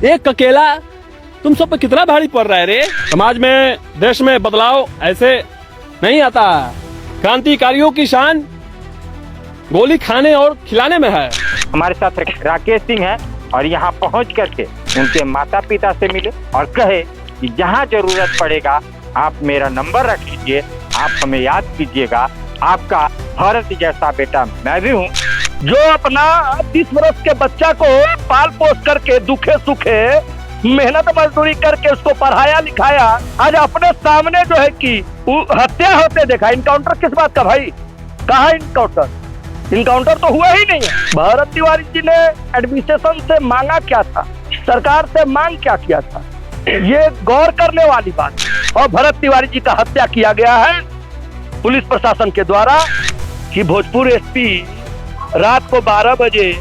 एक अकेला तुम सब पे कितना भारी पड़ रहा है रे। समाज में, देश में बदलाव ऐसे नहीं आता। क्रांतिकारियों की शान गोली खाने और खिलाने में है। हमारे साथ राकेश सिंह है और यहाँ पहुँच करके उनके माता पिता से मिले और कहे कि जहाँ जरूरत पड़ेगा आप मेरा नंबर रख लीजिए, आप हमें याद कीजिएगा, आपका भारत जैसा बेटा मैं भी हूँ। जो अपना 30 वर्ष के बच्चा को पाल पोस करके दुखे सुखे मेहनत मजदूरी करके उसको पढ़ाया लिखाया, आज अपने सामने जो है कि हत्या होते देखा। इनकाउंटर किस बात का भाई? कहा इनकाउंटर? इनकाउंटर तो हुआ ही नहीं है। भरत तिवारी जी ने एडमिनिस्ट्रेशन से मांगा क्या था, सरकार से मांग क्या किया था, ये गौर करने वाली बात है। और भरत तिवारी जी का हत्या किया गया है पुलिस प्रशासन के द्वारा कि भोजपुर एसपी रात को 12 बजे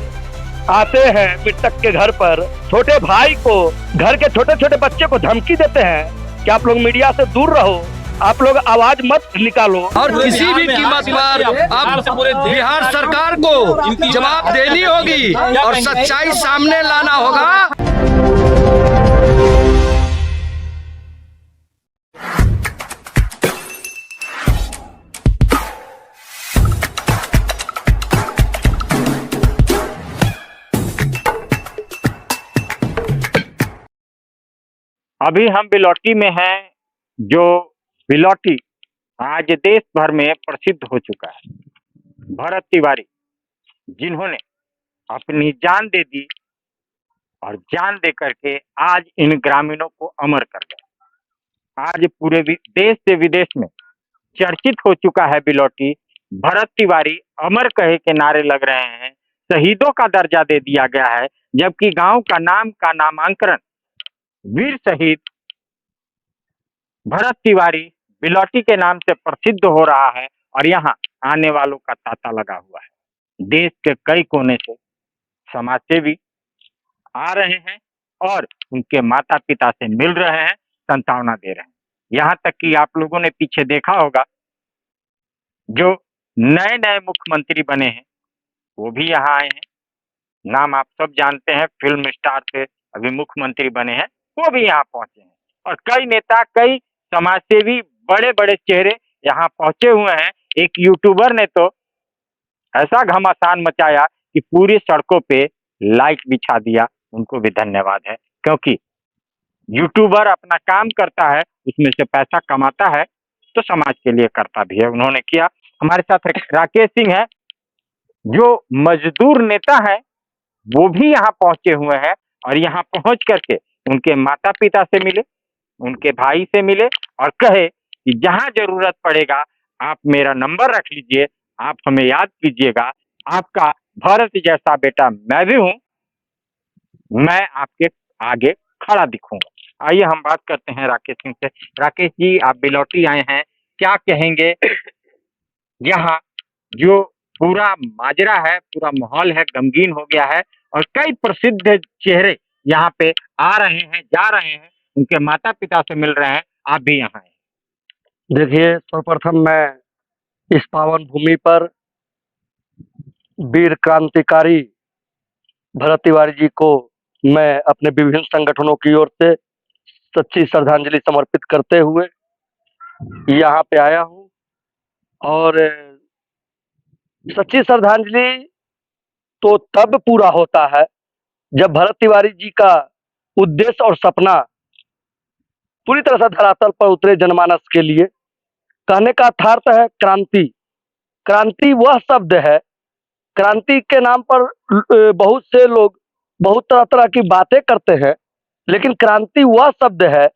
आते हैं मृतक के घर पर, छोटे भाई को, घर के छोटे छोटे बच्चे को धमकी देते हैं कि आप लोग मीडिया से दूर रहो, आप लोग आवाज मत निकालो। और किसी भी कीमत पर अब बिहार सरकार को जवाब देनी होगी और सच्चाई सामने लाना होगा। अभी हम बिलौटी में हैं, जो बिलौटी आज देश भर में प्रसिद्ध हो चुका है। भरत तिवारी जिन्होंने अपनी जान दे दी और जान दे करके आज इन ग्रामीणों को अमर कर गए। आज पूरे देश से विदेश में चर्चित हो चुका है बिलौटी। भरत तिवारी अमर कहे के नारे लग रहे हैं, शहीदों का दर्जा दे दिया गया है, जबकि गांव का नामांकन वीर शहीद भरत तिवारी बिलौटी के नाम से प्रसिद्ध हो रहा है और यहाँ आने वालों का तांता लगा हुआ है। देश के कई कोने से समाज सेवी आ रहे हैं और उनके माता पिता से मिल रहे हैं, सांत्वना दे रहे हैं। यहाँ तक कि आप लोगों ने पीछे देखा होगा, जो नए नए मुख्यमंत्री बने हैं वो भी यहाँ आए हैं। नाम आप सब जानते हैं, फिल्म स्टार से अभी मुख्यमंत्री बने हैं, वो भी यहाँ पहुंचे हैं। और कई नेता, कई समाजसेवी, बड़े बड़े चेहरे यहाँ पहुंचे हुए हैं। एक यूट्यूबर ने तो ऐसा घमासान मचाया कि पूरी सड़कों पे लाइट बिछा दिया। उनको भी धन्यवाद है, क्योंकि यूट्यूबर अपना काम करता है, उसमें से पैसा कमाता है तो समाज के लिए करता भी है। उन्होंने किया। हमारे साथ राकेश सिंह है, जो मजदूर नेता है, वो भी यहाँ पहुंचे हुए हैं और यहाँ पहुंच करके उनके माता पिता से मिले, उनके भाई से मिले और कहे कि जहां जरूरत पड़ेगा आप मेरा नंबर रख लीजिए, आप हमें याद कीजिएगा, आपका भारत जैसा बेटा मैं भी हूं, मैं आपके आगे खड़ा दिखूंगा। आइए हम बात करते हैं राकेश सिंह से। राकेश जी, आप बिलौटी आए हैं, क्या कहेंगे? यहाँ जो पूरा माजरा है, पूरा माहौल है, गमगीन हो गया है और कई प्रसिद्ध चेहरे यहाँ पे आ रहे हैं, जा रहे हैं, उनके माता पिता से मिल रहे हैं। आप भी यहाँ हैं। देखिए, सर्वप्रथम मैं इस पावन भूमि पर वीर क्रांतिकारी भरत तिवारी जी को मैं अपने विभिन्न संगठनों की ओर से सच्ची श्रद्धांजलि समर्पित करते हुए यहाँ पे आया हूँ। और सच्ची श्रद्धांजलि तो तब पूरा होता है जब भरत तिवारी जी का उद्देश्य और सपना पूरी तरह से धरातल पर उतरे जनमानस के लिए। कहने का अर्थार्थ है क्रांति। क्रांति वह शब्द है, क्रांति के नाम पर बहुत से लोग बहुत तरह तरह की बातें करते हैं, लेकिन क्रांति वह शब्द है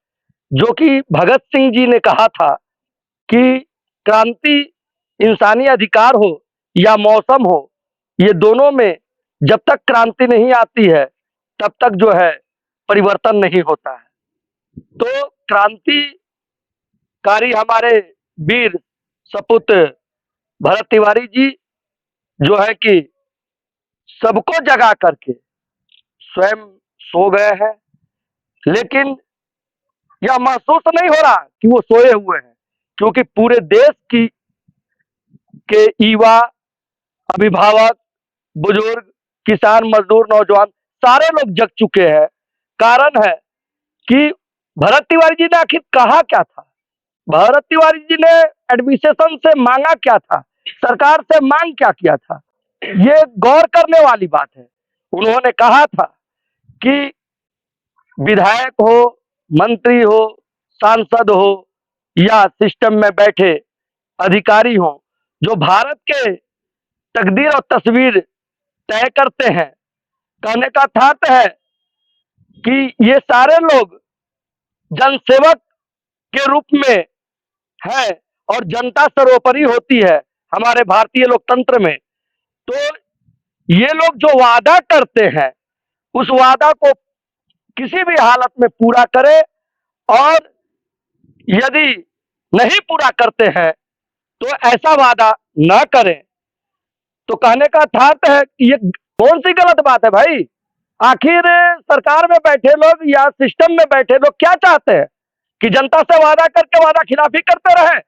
जो कि भगत सिंह जी ने कहा था कि क्रांति इंसानी अधिकार हो या मौसम हो, ये दोनों में जब तक क्रांति नहीं आती है तब तक जो है परिवर्तन नहीं होता है। तो क्रांतिकारी हमारे वीर सपूत भरत तिवारी जी जो है कि सबको जगा करके स्वयं सो गए हैं, लेकिन यह महसूस नहीं हो रहा कि वो सोए हुए हैं, क्योंकि पूरे देश की के युवा, अभिभावक, बुजुर्ग, किसान, मजदूर, नौजवान सारे लोग जग चुके हैं। कारण है कि भरत तिवारी जी ने आखिर कहा क्या था, भरत तिवारी जी ने एडमिनिस्ट्रेशन से मांगा क्या था, सरकार से मांग क्या किया था, ये गौर करने वाली बात है। उन्होंने कहा था कि विधायक हो, मंत्री हो, सांसद हो या सिस्टम में बैठे अधिकारी हो, जो भारत के तकदीर और तस्वीर तय करते हैं, कहने का तात्पर्य है कि ये सारे लोग जनसेवक के रूप में है और जनता सर्वोपरि होती है हमारे भारतीय लोकतंत्र में। तो ये लोग जो वादा करते हैं उस वादा को किसी भी हालत में पूरा करें, और यदि नहीं पूरा करते हैं तो ऐसा वादा न करें। तो कहने का अर्थ है कि ये कौन सी गलत बात है भाई? आखिर सरकार में बैठे लोग या सिस्टम में बैठे लोग क्या चाहते हैं कि जनता से वादा करके वादा खिलाफी करते रहे,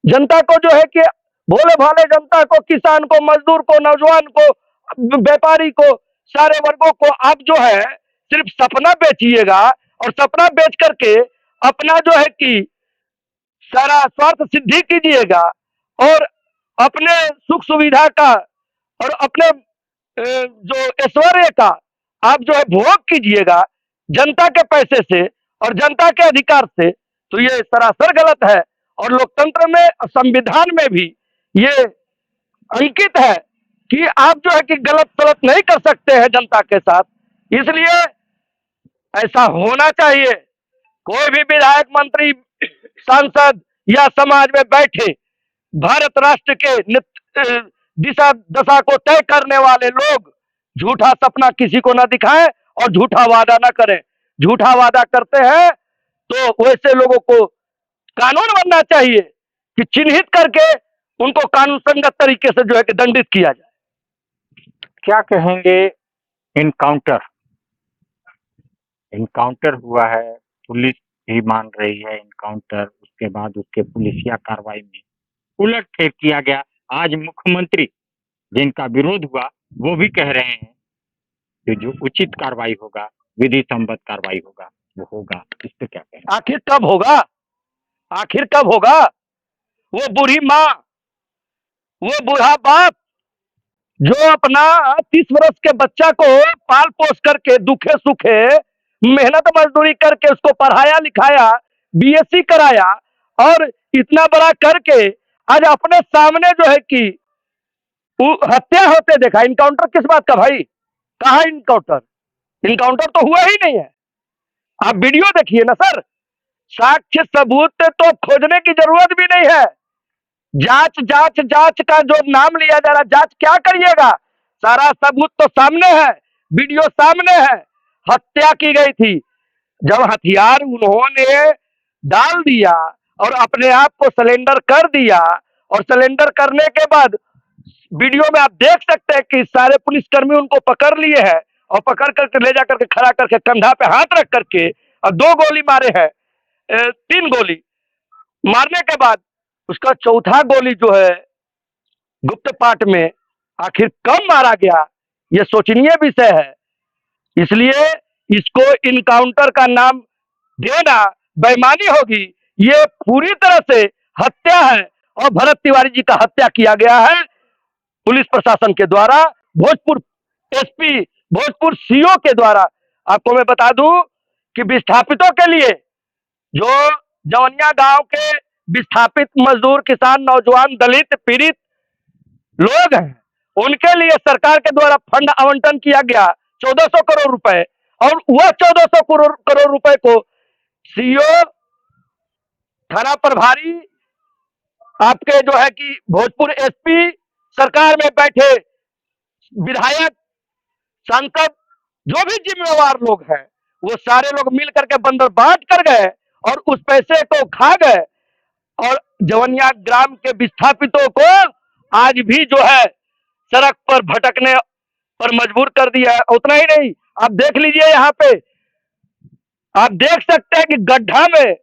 जनता को जो है कि भोले भाले जनता को, किसान को, मजदूर को, नौजवान को, व्यापारी को, सारे वर्गों को आप जो है सिर्फ सपना बेचिएगा और सपना बेच करके अपना जो है कि सारा स्वार्थ सिद्धि कीजिएगा और अपने सुख सुविधा का और अपने जो ऐश्वर्य का आप जो है भोग कीजिएगा जनता के पैसे से और जनता के अधिकार से, तो ये सरासर गलत है। और लोकतंत्र में, संविधान में भी ये अंकित है कि आप जो है कि गलत सलत नहीं कर सकते हैं जनता के साथ। इसलिए ऐसा होना चाहिए। कोई भी विधायक, मंत्री, सांसद या समाज में बैठे भारत राष्ट्र के दिशा दशा को तय करने वाले लोग झूठा सपना किसी को ना दिखाएं और झूठा वादा ना करें। झूठा वादा करते हैं तो वैसे लोगों को कानून बनना चाहिए कि चिन्हित करके उनको कानून संगत तरीके से जो है कि दंडित किया जाए। क्या कहेंगे? इनकाउंटर इनकाउंटर हुआ है, पुलिस भी मान रही है इनकाउंटर, उसके बाद उसके पुलिसिया कार्रवाई में उलट फेर किया गया। आज मुख्यमंत्री जिनका विरोध हुआ वो भी कह रहे हैं कि जो उचित कार्रवाई होगा, विधि सम्मत कार्रवाई होगा, वो होगा। इस पे क्या कहें? आखिर कब होगा? आखिर कब होगा? वो बूढ़ी माँ, वो बूढ़ा बाप जो अपना 30 वर्ष के बच्चा को पाल पोस करके दुखे सुखे मेहनत मजदूरी करके उसको पढ़ाया लिखाया, बीएससी कराया और इतना बड़ा करके आज अपने सामने जो है कि हत्या होते देखा। इनकाउंटर किस बात का भाई? कहा इनकाउंटर? इनकाउंटर तो हुआ ही नहीं है। आप वीडियो देखिए ना सर, साक्ष्य सबूत तो खोजने की जरूरत भी नहीं है। जांच जांच जांच का जो नाम लिया जा रहा, जांच क्या करिएगा? सारा सबूत तो सामने है, वीडियो सामने है। हत्या की गई थी, जब हथियार उन्होंने डाल दिया और अपने आप को सरेंडर कर दिया, और सरेंडर करने के बाद वीडियो में आप देख सकते हैं कि सारे पुलिसकर्मी उनको पकड़ लिए हैं और पकड़ करके ले जा करके खड़ा करके कंधा पे हाथ रख करके और 2 गोली मारे हैं, 3 गोली मारने के बाद उसका चौथा गोली जो है गुप्त पाट में आखिर कब मारा गया, यह सोचनीय विषय है। इसलिए इसको इनकाउंटर का नाम देना बेईमानी होगी। ये पूरी तरह से हत्या है और भरत तिवारी जी का हत्या किया गया है पुलिस प्रशासन के द्वारा, भोजपुर एसपी, भोजपुर सीओ के द्वारा। आपको मैं बता दूं कि विस्थापितों के लिए, जो जवनिया गांव के विस्थापित मजदूर, किसान, नौजवान, दलित, पीड़ित लोग हैं, उनके लिए सरकार के द्वारा फंड आवंटन किया गया 1400 करोड़ रुपए, और वह 1400 करोड़ रुपए को सीओ, थाना प्रभारी, आपके जो है कि भोजपुर एसपी, सरकार में बैठे विधायक, सांसद, जो भी जिम्मेवार लोग हैं, वो सारे लोग मिल करके बंदर बांट कर गए और उस पैसे को खा गए और जवनिया ग्राम के विस्थापितों को आज भी जो है सड़क पर भटकने पर मजबूर कर दिया है। उतना ही नहीं, आप देख लीजिए यहाँ पे, आप देख सकते हैं कि गड्ढा में,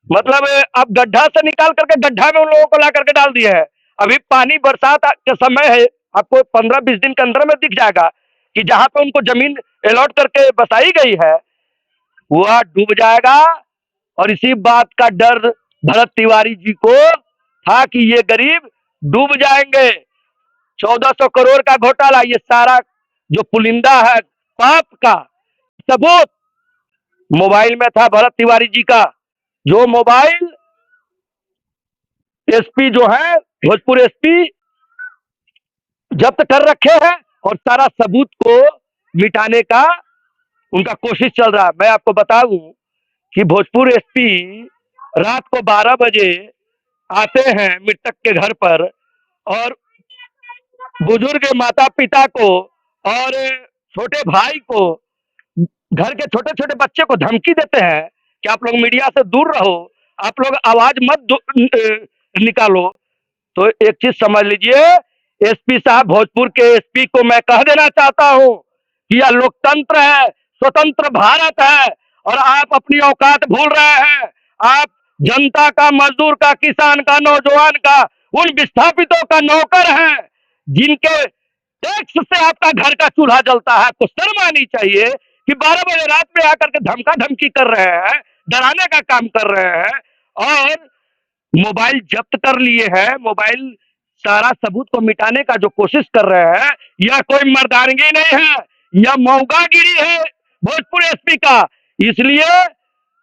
मतलब आप गड्ढा से निकाल करके गड्ढा में उन लोगों को ला करके डाल दिए हैं। अभी पानी बरसात के समय है, आपको 15-20 दिन के अंदर में दिख जाएगा कि जहां पे उनको जमीन अलॉट करके बसाई गई है, वह डूब जाएगा। और इसी बात का डर भरत तिवारी जी को था कि ये गरीब डूब जाएंगे। 1400 करोड़ का घोटाला, ये सारा जो पुलिंदा है पाप का सबूत मोबाइल में था भरत तिवारी जी का। जो मोबाइल एसपी जो है, भोजपुर एसपी जब्त कर रखे हैं और सारा सबूत को मिटाने का उनका कोशिश चल रहा है। मैं आपको बताऊं कि भोजपुर एसपी रात को 12 बजे आते हैं मृतक के घर पर और बुजुर्ग माता पिता को और छोटे भाई को, घर के छोटे छोटे बच्चे को धमकी देते हैं कि आप लोग मीडिया से दूर रहो, आप लोग आवाज मत निकालो। तो एक चीज समझ लीजिए, एसपी साहब, भोजपुर के एसपी को मैं कह देना चाहता हूं कि यह लोकतंत्र है, स्वतंत्र भारत है और आप अपनी औकात भूल रहे हैं। आप जनता का, मजदूर का, किसान का, नौजवान का, उन विस्थापितों का नौकर हैं जिनके टैक्स से आपका घर का चूल्हा जलता है। आपको शर्म आनी चाहिए कि 12 बजे रात में आकर के धमका धमकी कर रहे हैं, डराने का काम कर रहे हैं और मोबाइल जब्त कर लिए हैं। मोबाइल सारा सबूत को मिटाने का जो कोशिश कर रहे हैं, यह कोई मर्दानगी नहीं है, यह मौगागिरी है भोजपुर एसपी का। इसलिए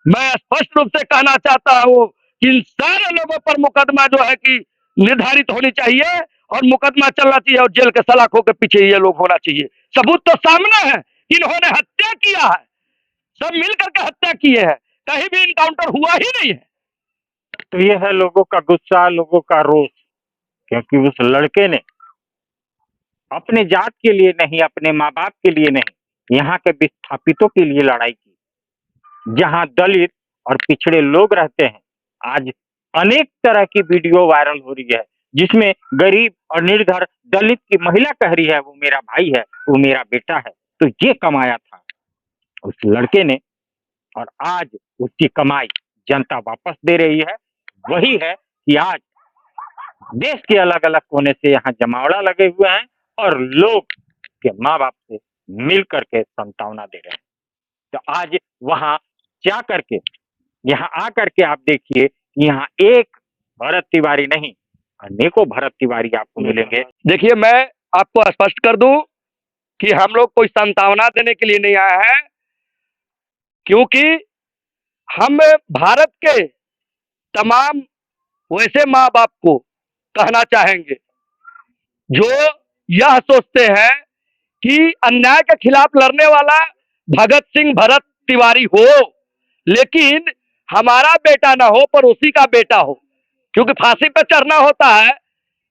मैं स्पष्ट रूप से कहना चाहता हूं कि इन सारे लोगों पर मुकदमा जो है कि निर्धारित होनी चाहिए और मुकदमा चलना चाहिए और जेल के सलाखों के पीछे ये लोग होना चाहिए। सबूत तो सामने है, इन्होंने हत्या किया है, सब मिलकर के हत्या किए हैं, कहीं भी इनकाउंटर हुआ ही नहीं है। तो ये है लोगों का गुस्सा, लोगों का रोष, क्योंकि उस लड़के ने अपने जात के लिए नहीं, अपने माँ बाप के लिए नहीं, यहाँ के विस्थापितों के लिए लड़ाई की। जहाँ दलित और पिछड़े लोग रहते हैं, आज अनेक तरह की वीडियो वायरल हो रही है जिसमें गरीब और निर्धर दलित की महिला कह रही है वो मेरा भाई है, वो मेरा बेटा है। तो ये कमाया था उस लड़के ने और आज उसकी कमाई जनता वापस दे रही है। वही है कि आज देश के अलग अलग कोने से यहाँ जमावड़ा लगे हुए हैं और लोग के माँ बाप से मिल करके संतावना दे रहे हैं। तो आज वहां जा करके, यहाँ आकर के आप देखिए, यहाँ एक भरत तिवारी नहीं, अनेकों भरत तिवारी आपको मिलेंगे। देखिए, मैं आपको स्पष्ट कर दूं कि हम लोग कोई संतावना देने के लिए नहीं आए हैं, क्योंकि हम भारत के तमाम वैसे माँ बाप को कहना चाहेंगे जो यह सोचते हैं कि अन्याय के खिलाफ लड़ने वाला भगत सिंह भरत तिवारी हो, लेकिन हमारा बेटा ना हो, पड़ोसी का बेटा हो। क्योंकि फांसी पर चढ़ना होता है,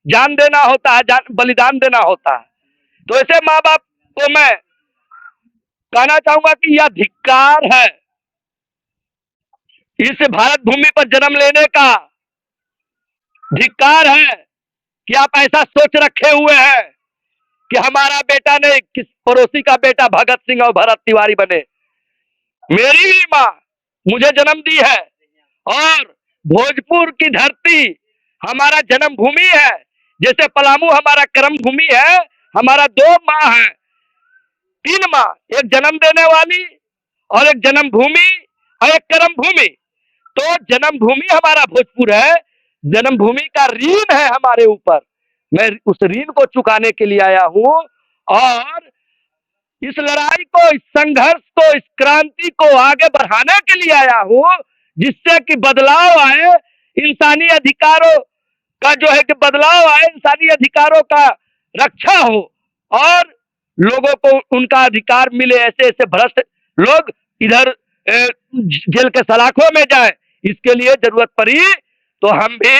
जान देना होता है, बलिदान देना होता है। तो ऐसे माँ बाप को मैं कहना चाहूंगा कि यह धिक्कार है इस भारत भूमि पर जन्म लेने का, धिक्कार है कि आप ऐसा सोच रखे हुए हैं कि हमारा बेटा नहीं, किस पड़ोसी का बेटा भगत सिंह और भरत तिवारी बने। मेरी ही माँ मुझे जन्म दी है और भोजपुर की धरती हमारा जन्म भूमि है। जैसे पलामू हमारा कर्म भूमि है, हमारा 2 माँ है, 3 माँ, एक जन्म देने वाली और एक जन्म भूमि और एक कर्म भूमि। तो जन्म भूमि हमारा भोजपुर है, जन्म भूमि का ऋण है हमारे ऊपर। मैं उस ऋण को चुकाने के लिए आया हूँ और इस लड़ाई को, इस संघर्ष को, इस क्रांति को आगे बढ़ाने के लिए आया हूँ, जिससे कि बदलाव आए, इंसानी अधिकारों का जो है कि बदलाव आए, इंसानी अधिकारों का रक्षा हो और लोगों को उनका अधिकार मिले। ऐसे ऐसे भ्रष्ट लोग इधर जेल के सलाखों में जाए, इसके लिए जरूरत पड़ी तो हम भी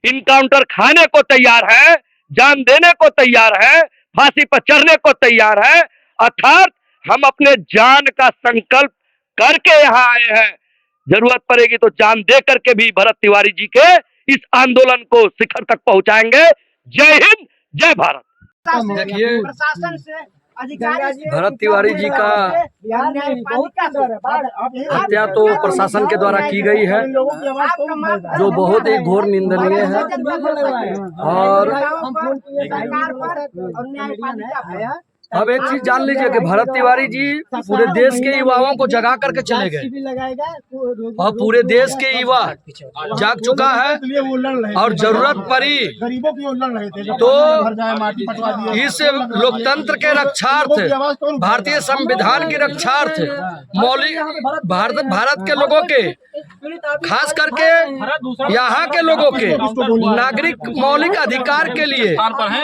इनकाउंटर खाने को तैयार है, जान देने को तैयार है, फांसी पर चढ़ने को तैयार है। अर्थात हम अपने जान का संकल्प करके यहाँ आए हैं। जरूरत पड़ेगी तो जान दे करके भी भरत तिवारी जी के इस आंदोलन को शिखर तक पहुंचाएंगे। जय हिंद, जय भारत। देखिए, प्रशासन से अधिकारी भरत तिवारी जी का हत्या तो प्रशासन के द्वारा की गई है, जो बहुत ही घोर निंदनीय है। और अब एक चीज जान लीजिए कि भरत तिवारी जी पूरे देश के युवाओं को जगा करके चले गए और पूरे देश के युवा जाग चुका है और जरूरत पड़ी तो इस लोकतंत्र के रक्षार्थ, भारतीय संविधान की रक्षार्थ, मौलिक भारत के लोगों के, खास करके यहाँ के लोगों के नागरिक मौलिक अधिकार के लिए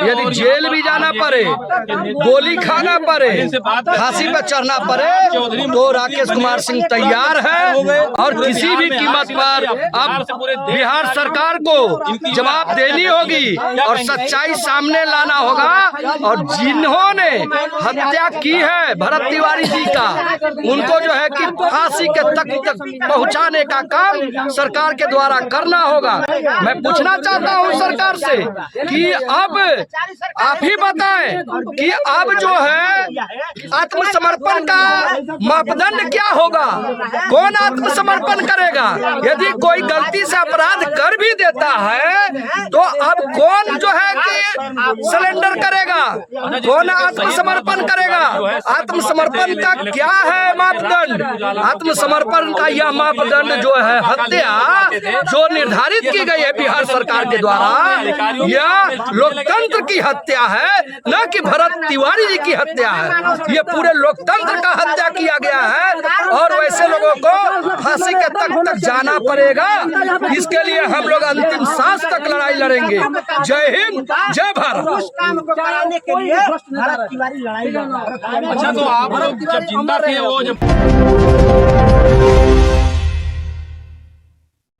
यदि जेल भी जाना पड़े, गोली खाना पड़े, फांसी पर चढ़ना पड़े तो राकेश कुमार सिंह तैयार है और किसी भी कीमत पर अब बिहार सरकार को जवाब देनी होगी और सच्चाई सामने लाना होगा। और जिन्होंने हत्या की है भरत तिवारी जी का, उनको जो है कि फांसी के तक पहुंचाने का काम सरकार के द्वारा करना होगा। मैं पूछना चाहता हूं सरकार से कि अब आप ही बताएं कि अब जो है आत्मसमर्पण का मापदंड क्या होगा, कौन आत्मसमर्पण करेगा। यदि कोई गलती से अपराध कर भी देता है तो अब कौन जो है कि सरेंडर करेगा, कौन आत्मसमर्पण करेगा। आत्मसमर्पण का क्या है मापदंड? आत्मसमर्पण का यह मापदंड जो है हत्या जो निर्धारित की गई है बिहार सरकार के द्वारा, यह लोकतंत्र की हत्या है, न कि भरत तिवारी जी की हत्या है। ये पूरे लोकतंत्र का हत्या किया गया है और वैसे लोगों को फांसी के तक जाना पड़ेगा। इसके लिए हम लोग अंतिम सांस तक लड़ाई लड़ेंगे। जय हिंद, जय भारत। काम को कराने के लिए भरत तिवारी लड़ाई लड़ रहा है। अच्छा, तो आप लोग जब जिंदा थे वो जब